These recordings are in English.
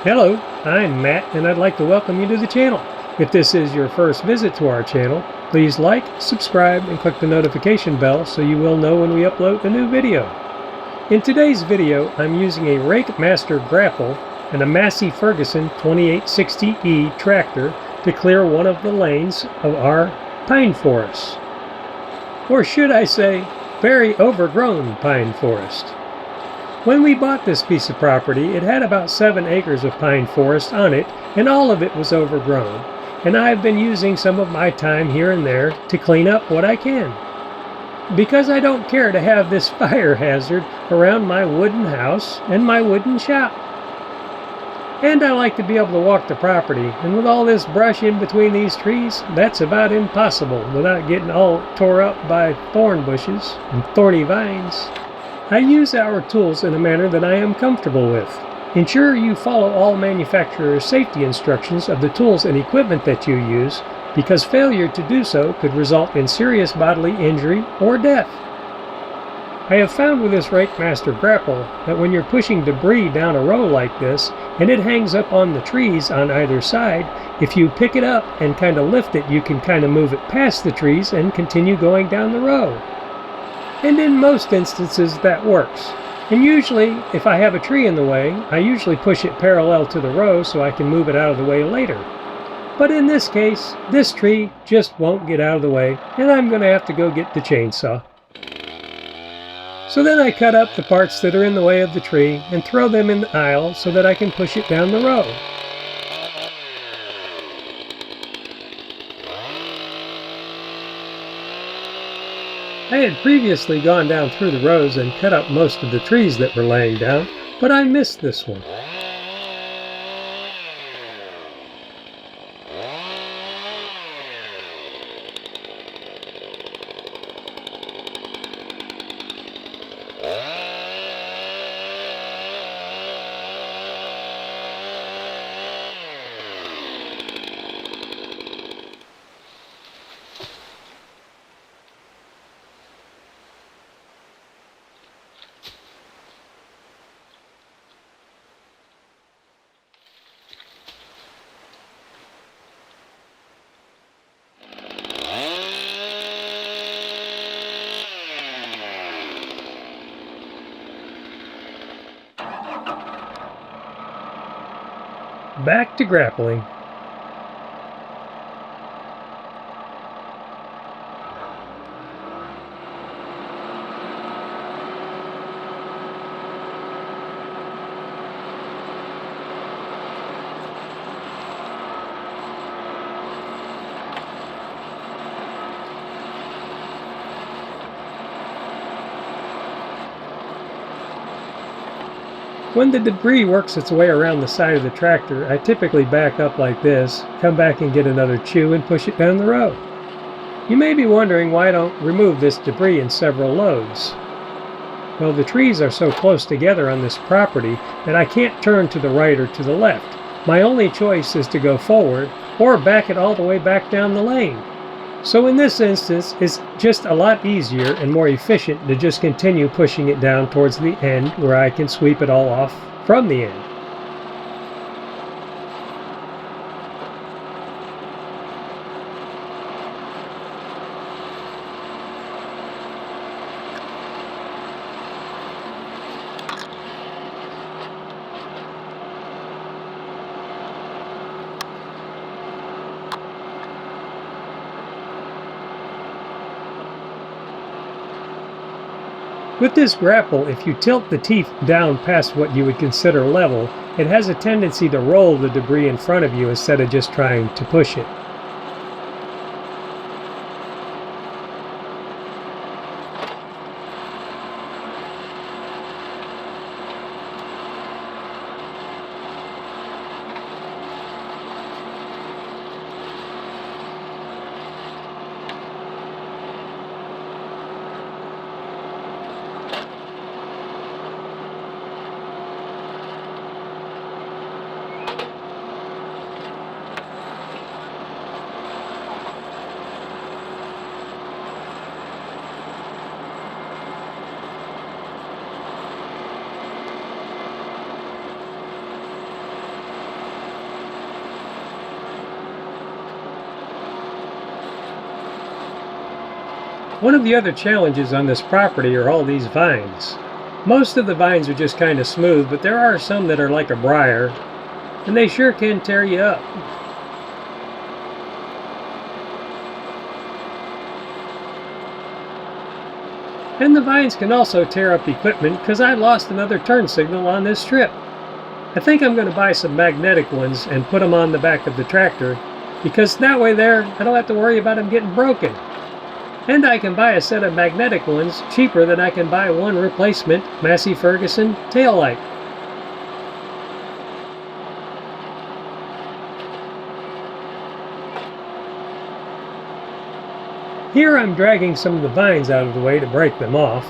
Hello, I'm Matt and I'd like to welcome you to the channel. If this is your first visit to our channel, please like, subscribe, and click the notification bell so you will know when we upload a new video. In today's video, I'm using a Rake Master Grapple and a Massey Ferguson 2860E tractor to clear one of the lanes of our pine forest. Or should I say, very overgrown pine forest. When we bought this piece of property, it had about 7 acres of pine forest on it, and all of it was overgrown. And I've been using some of my time here and there to clean up what I can. Because I don't care to have this fire hazard around my wooden house and my wooden shop. And I like to be able to walk the property, and with all this brush in between these trees, that's about impossible without getting all tore up by thorn bushes and thorny vines. I use our tools in a manner that I am comfortable with. Ensure you follow all manufacturer's safety instructions of the tools and equipment that you use, because failure to do so could result in serious bodily injury or death. I have found with this Rake Master Grapple that when you're pushing debris down a row like this, and it hangs up on the trees on either side, if you pick it up and kind of lift it, you can kind of move it past the trees and continue going down the row. And in most instances that works. And usually, if I have a tree in the way, I usually push it parallel to the row so I can move it out of the way later. But in this case, this tree just won't get out of the way, and I'm going to have to go get the chainsaw. So then I cut up the parts that are in the way of the tree and throw them in the aisle so that I can push it down the row. I had previously gone down through the rows and cut up most of the trees that were laying down, but I missed this one. Back to grappling. When the debris works its way around the side of the tractor, I typically back up like this, come back and get another chew and push it down the row. You may be wondering why I don't remove this debris in several loads. Well, the trees are so close together on this property that I can't turn to the right or to the left. My only choice is to go forward or back it all the way back down the lane. So in this instance, it's just a lot easier and more efficient to just continue pushing it down towards the end where I can sweep it all off from the end. With this grapple, if you tilt the teeth down past what you would consider level, it has a tendency to roll the debris in front of you instead of just trying to push it. One of the other challenges on this property are all these vines. Most of the vines are just kind of smooth, but there are some that are like a briar, and they sure can tear you up. And the vines can also tear up equipment because I lost another turn signal on this trip. I think I'm going to buy some magnetic ones and put them on the back of the tractor, because that way there I don't have to worry about them getting broken. And I can buy a set of magnetic ones cheaper than I can buy one replacement Massey Ferguson taillight. Here I'm dragging some of the vines out of the way to break them off.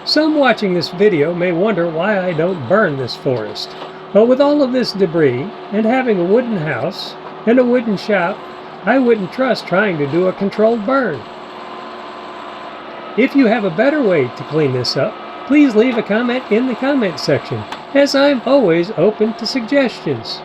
Some watching this video may wonder why I don't burn this forest. But with all of this debris, and having a wooden house, and a wooden shop, I wouldn't trust trying to do a controlled burn. If you have a better way to clean this up, please leave a comment in the comment section, as I'm always open to suggestions.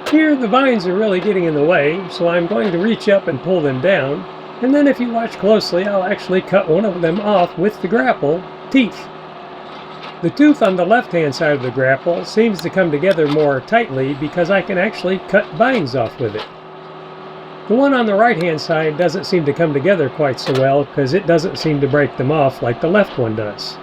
Here the vines are really getting in the way, so I'm going to reach up and pull them down, and then if you watch closely I'll actually cut one of them off with the grapple teeth. The tooth on the left hand side of the grapple seems to come together more tightly because I can actually cut vines off with it. The one on the right hand side doesn't seem to come together quite so well because it doesn't seem to break them off like the left one does.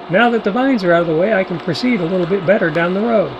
Now that the vines are out of the way, I can proceed a little bit better down the road.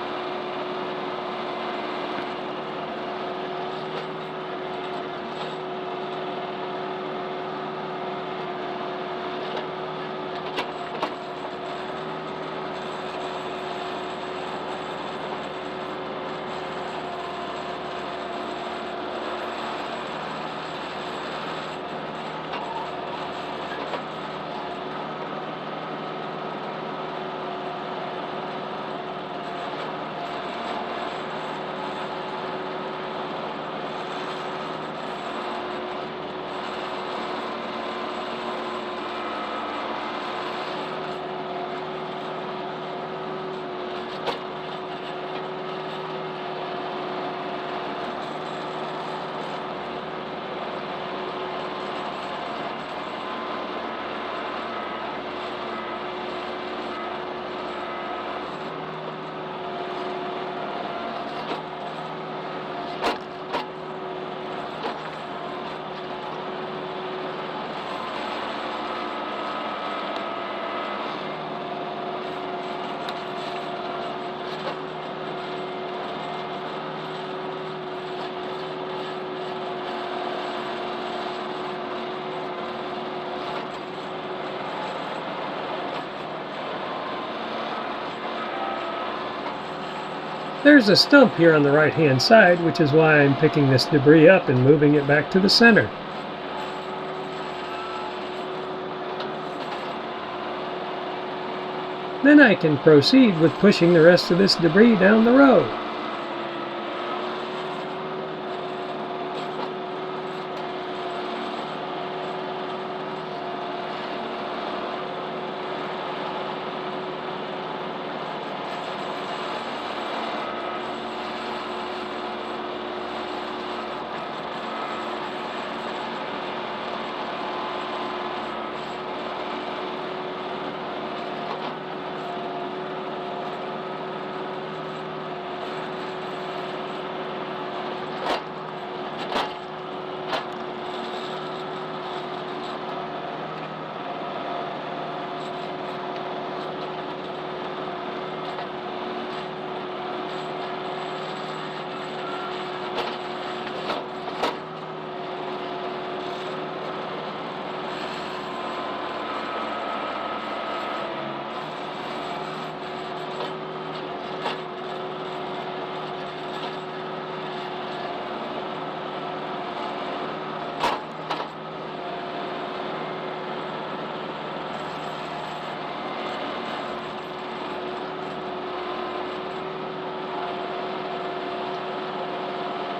There's a stump here on the right hand side, which is why I'm picking this debris up and moving it back to the center. Then I can proceed with pushing the rest of this debris down the road.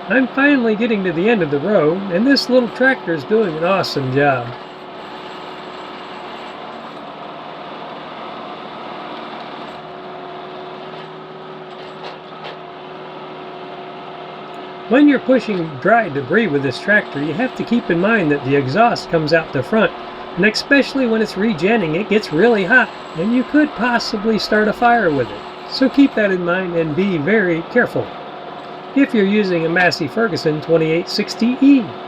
I'm finally getting to the end of the row, and this little tractor is doing an awesome job. When you're pushing dry debris with this tractor, you have to keep in mind that the exhaust comes out the front, and especially when it's regenning, it gets really hot, and you could possibly start a fire with it. So keep that in mind and be very careful if you're using a Massey Ferguson 2860E.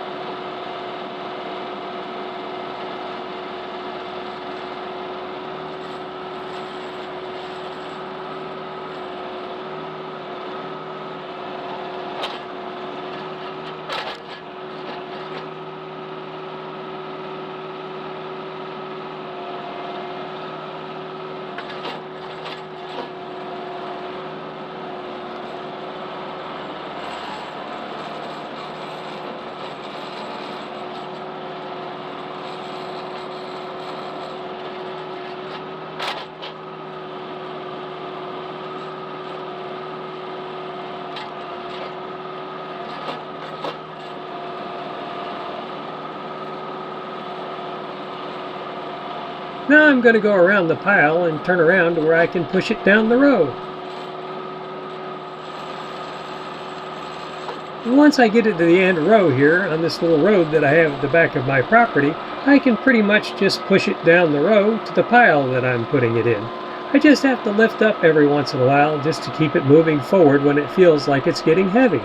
Now I'm going to go around the pile and turn around to where I can push it down the row. Once I get it to the end row here on this little road that I have at the back of my property, I can pretty much just push it down the row to the pile that I'm putting it in. I just have to lift up every once in a while just to keep it moving forward when it feels like it's getting heavy.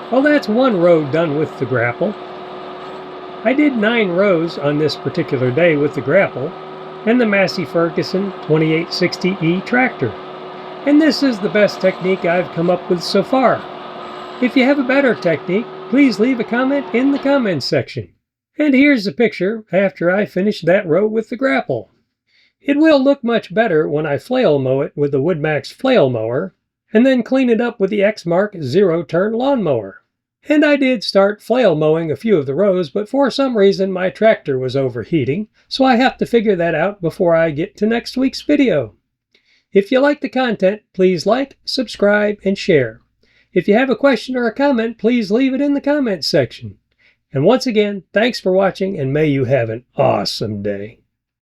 Well, that's one row done with the grapple. I did 9 rows on this particular day with the grapple and the Massey Ferguson 2860E tractor. And this is the best technique I've come up with so far. If you have a better technique, please leave a comment in the comments section. And here's a picture after I finish that row with the grapple. It will look much better when I flail mow it with the WoodMax flail mower, and then clean it up with the Exmark zero-turn lawnmower. And I did start flail mowing a few of the rows, but for some reason my tractor was overheating, so I have to figure that out before I get to next week's video. If you like the content, please like, subscribe, and share. If you have a question or a comment, please leave it in the comments section. And once again, thanks for watching, and may you have an awesome day.